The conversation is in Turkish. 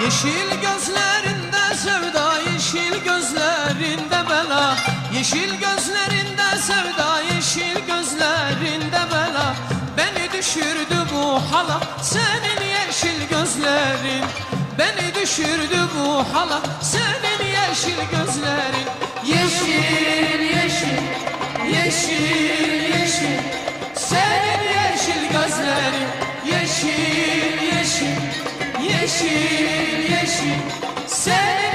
Yeşil gözlerinde sevda, yeşil gözlerinde bela. Yeşil gözlerinde sevda, yeşil gözlerinde bela. Beni düşürdü bu hala senin yeşil gözlerin. Beni düşürdü bu hala senin yeşil gözlerin. Yeşil, yeşil, yeşil, yeşil, senin yeşil gözlerin. Yeşil, yeşil, yeşil, yeşil, senin